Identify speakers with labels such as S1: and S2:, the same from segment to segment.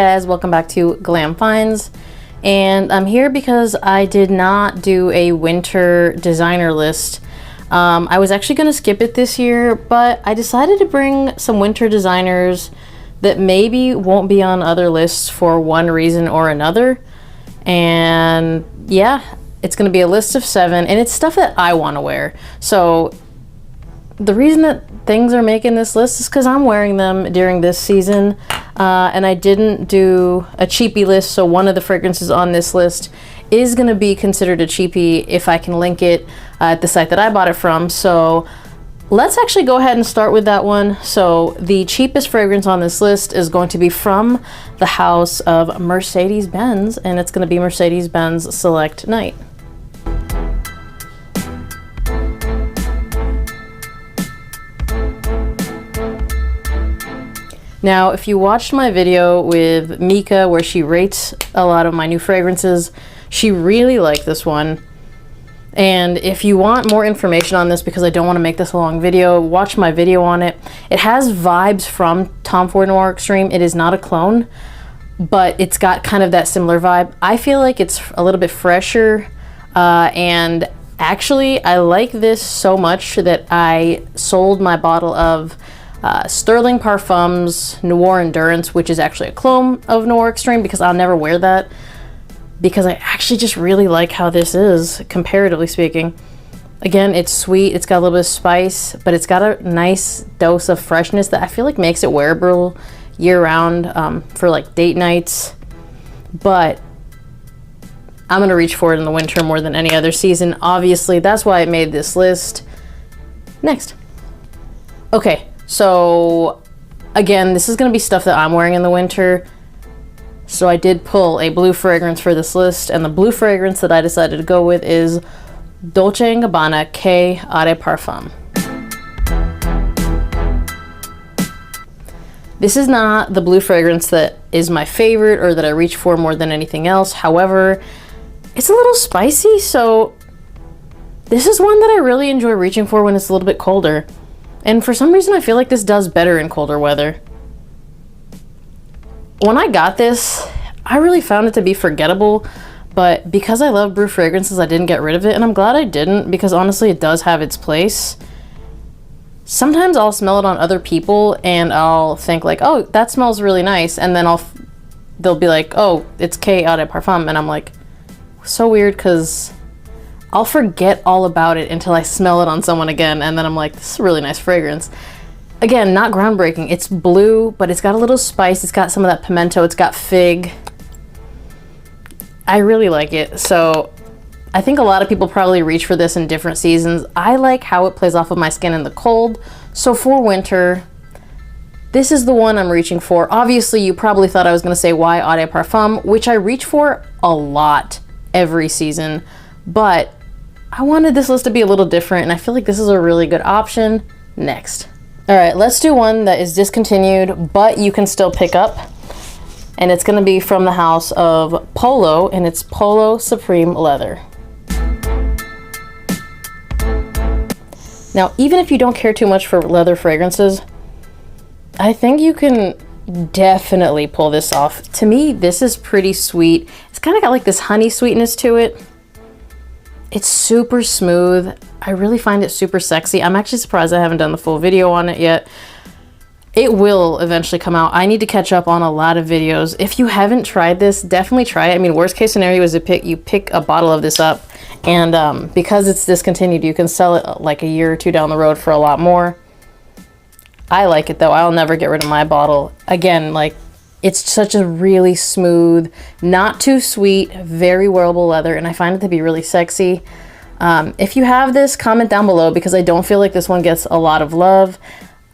S1: guys, welcome back to Glam Finds, and I'm here because I did not do a winter designer list. I was actually going to skip it this year, but I decided to bring some winter designers that maybe won't be on other lists for one reason or another. And yeah, it's going to be a list of 7, and it's stuff that I want to wear. So the reason that things are making this list is because I'm wearing them during this season, and I didn't do a cheapie list, so one of the fragrances on this list is going to be considered a cheapie if I can link it at the site that I bought it from. So let's actually go ahead and start with that one. So the cheapest fragrance on this list is going to be from the house of Mercedes-Benz, and it's going to be Mercedes-Benz Select Night. Now, if you watched my video with Mika where she rates a lot of my new fragrances, she really liked this one. And if you want more information on this, because I don't want to make this a long video, watch my video on it. It has vibes from Tom Ford Noir Extreme. It is not a clone, but it's got kind of that similar vibe. I feel like it's a little bit fresher, and actually I like this so much that I sold my bottle of Sterling Parfums Noir Endurance, which is actually a clone of Noir Extreme, because I'll never wear that, because I actually just really like how this is, comparatively speaking. Again, it's sweet, it's got a little bit of spice, but it's got a nice dose of freshness that I feel like makes it wearable year-round, for like date nights. But I'm gonna reach for it in the winter more than any other season. Obviously, that's why I made this list. Next. Okay. So again, this is going to be stuff that I'm wearing in the winter. So I did pull a blue fragrance for this list, and the blue fragrance that I decided to go with is Dolce & Gabbana K Eau de Parfum. This is not the blue fragrance that is my favorite or that I reach for more than anything else. However, it's a little spicy, so this is one that I really enjoy reaching for when it's a little bit colder. And for some reason, I feel like this does better in colder weather. When I got this, I really found it to be forgettable, but because I love blue fragrances, I didn't get rid of it, and I'm glad I didn't, because honestly, it does have its place. Sometimes I'll smell it on other people, and I'll think like, oh, that smells really nice, and then they'll be like, oh, it's K Eau de Parfum, and I'm like, so weird, because I'll forget all about it until I smell it on someone again, and then I'm like, this is a really nice fragrance. Again, not groundbreaking. It's blue, but it's got a little spice. It's got some of that pimento. It's got fig. I really like it. So I think a lot of people probably reach for this in different seasons. I like how it plays off of my skin in the cold. So for winter, this is the one I'm reaching for. Obviously, you probably thought I was going to say Y Eau de Parfum, which I reach for a lot every season, but I wanted this list to be a little different, and I feel like this is a really good option. Next. All right, let's do one that is discontinued, but you can still pick up. And it's gonna be from the house of Polo, and it's Polo Supreme Leather. Now, even if you don't care too much for leather fragrances, I think you can definitely pull this off. To me, this is pretty sweet. It's kind of got like this honey sweetness to it. It's super smooth. I really find it super sexy. I'm actually surprised I haven't done the full video on it yet. It will eventually come out. I need to catch up on a lot of videos. If you haven't tried this, definitely try it. I mean, worst case scenario is you pick a bottle of this up, and because it's discontinued, you can sell it like a year or two down the road for a lot more. I like it though. I'll never get rid of my bottle. Again, like, it's such a really smooth, not too sweet, very wearable leather, and I find it to be really sexy. If you have this, comment down below, because I don't feel like this one gets a lot of love.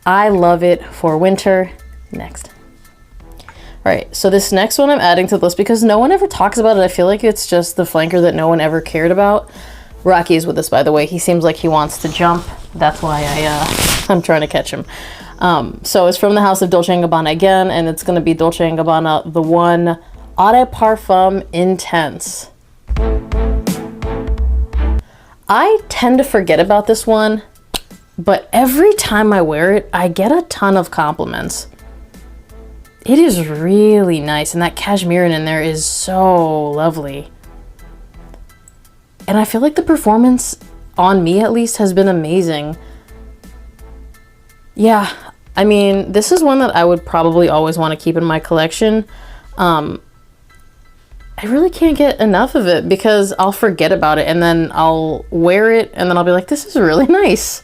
S1: I love it for winter. Next. All right, so this next one I'm adding to the list because no one ever talks about it. I feel like it's just the flanker that no one ever cared about. Rocky is with us, by the way. He seems like he wants to jump. That's why I'm trying to catch him. So it's from the house of Dolce & Gabbana again, and it's going to be Dolce & Gabbana, the one Eau de Parfum Intense. I tend to forget about this one, but every time I wear it, I get a ton of compliments. It is really nice, and that cashmere in there is so lovely. And I feel like the performance, on me at least, has been amazing. Yeah, I mean, this is one that I would probably always want to keep in my collection. I really can't get enough of it because I'll forget about it and then I'll wear it and then I'll be like, this is really nice.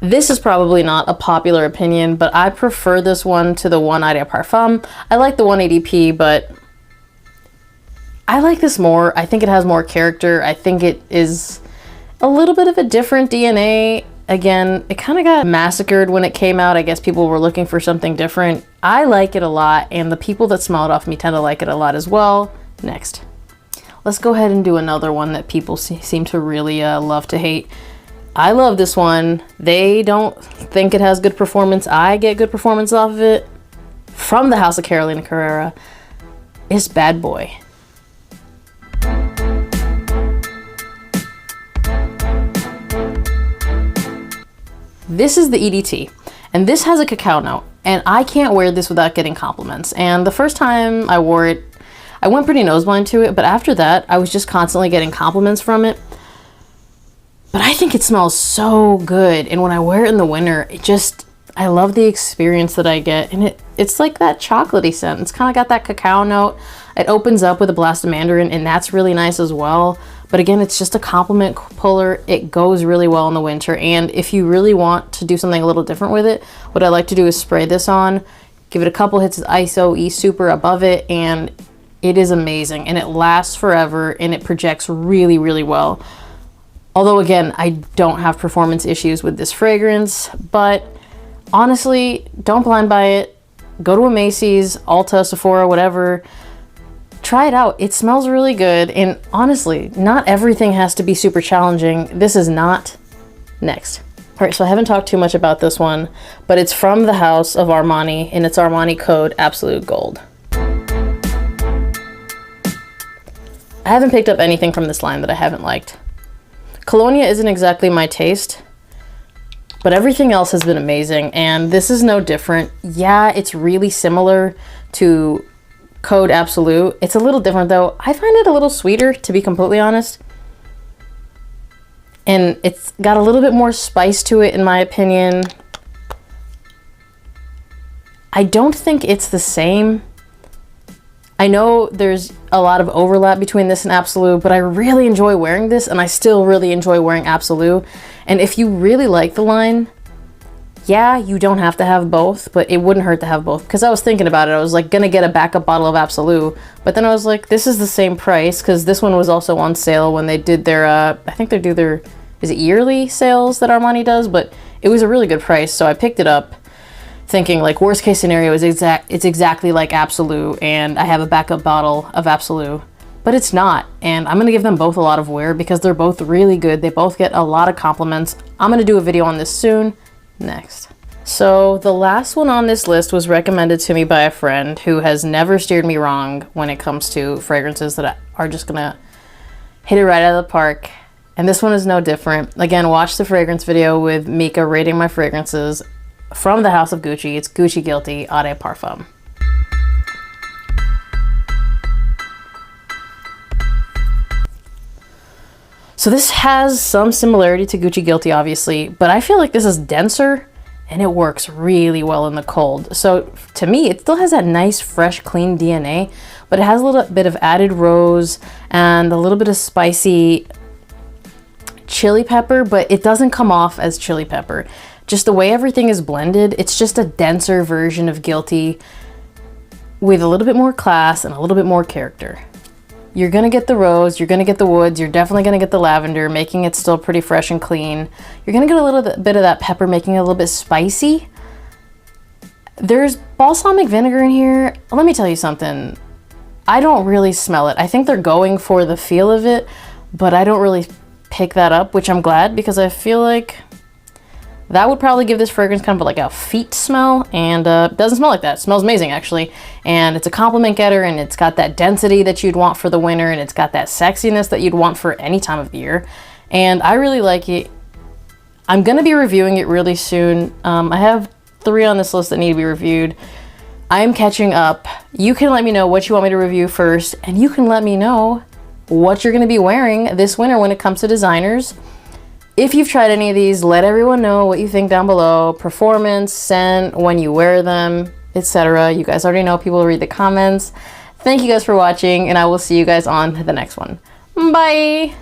S1: This is probably not a popular opinion, but I prefer this one to the one Eau de Parfum. I like the 180p, but I like this more. I think it has more character. I think it is a little bit of a different DNA. Again, it kind of got massacred when it came out. I guess people were looking for something different. I like it a lot, and the people that smell it off me tend to like it a lot as well. Next. Let's go ahead and do another one that people seem to really love to hate. I love this one. They don't think it has good performance. I get good performance off of it. From the house of Carolina Herrera. It's Bad Boy. This is the EDT, and this has a cacao note, and I can't wear this without getting compliments. And the first time I wore it, I went pretty noseblind to it, but after that, I was just constantly getting compliments from it. But I think it smells so good, and when I wear it in the winter, I love the experience that I get, and it's like that chocolatey scent. It's kind of got that cacao note. It opens up with a blast of mandarin, and that's really nice as well. But again, it's just a compliment puller. It goes really well in the winter, and if you really want to do something a little different with it, what I like to do is spray this on, give it a couple hits of ISO E Super above it, and it is amazing, and it lasts forever, and it projects really, really well. Although again, I don't have performance issues with this fragrance, but honestly, don't blind buy it. Go to a Macy's, Ulta, Sephora, whatever. Try it out. It smells really good, and honestly, not everything has to be super challenging. This is not. Next. All right, so I haven't talked too much about this one, but it's from the house of Armani, and it's Armani Code Absolute Gold. I haven't picked up anything from this line that I haven't liked. Colonia isn't exactly my taste, but everything else has been amazing, and this is no different. Yeah, it's really similar to Code Absolute. It's a little different though. I find it a little sweeter, to be completely honest. And it's got a little bit more spice to it, in my opinion. I don't think it's the same. I know there's a lot of overlap between this and Absolute, but I really enjoy wearing this, and I still really enjoy wearing Absolute. And if you really like the line, yeah, you don't have to have both, but it wouldn't hurt to have both. Because I was thinking about it, I was like gonna get a backup bottle of Absolute, but then I was like, this is the same price, because this one was also on sale when they did their, I think they do their, is it yearly sales that Armani does? But it was a really good price, so I picked it up, thinking like worst case scenario is it's exactly like Absolute, and I have a backup bottle of Absolute, but it's not. And I'm gonna give them both a lot of wear because they're both really good. They both get a lot of compliments. I'm gonna do a video on this soon. Next. So the last one on this list was recommended to me by a friend who has never steered me wrong when it comes to fragrances that are just gonna hit it right out of the park. And this one is no different. Again, watch the fragrance video with Mika rating my fragrances from the house of Gucci. It's Gucci Guilty Eau de Parfum. So this has some similarity to Gucci Guilty, obviously, but I feel like this is denser and it works really well in the cold. So to me, it still has that nice, fresh, clean DNA, but it has a little bit of added rose and a little bit of spicy chili pepper, but it doesn't come off as chili pepper. Just the way everything is blended, it's just a denser version of Guilty with a little bit more class and a little bit more character. You're gonna get the rose, you're gonna get the woods, you're definitely gonna get the lavender, making it still pretty fresh and clean. You're gonna get a little bit of that pepper, making it a little bit spicy. There's balsamic vinegar in here. Let me tell you something. I don't really smell it. I think they're going for the feel of it, but I don't really pick that up, which I'm glad, because I feel like that would probably give this fragrance kind of like a feet smell, and it doesn't smell like that. It smells amazing, actually. And it's a compliment getter, and it's got that density that you'd want for the winter, and it's got that sexiness that you'd want for any time of the year. And I really like it. I'm gonna be reviewing it really soon. I have 3 on this list that need to be reviewed. I am catching up. You can let me know what you want me to review first, and you can let me know what you're going to be wearing this winter when it comes to designers. If you've tried any of these, let everyone know what you think down below. Performance, scent, when you wear them, etc. You guys already know, people read the comments. Thank you guys for watching, and I will see you guys on the next one. Bye!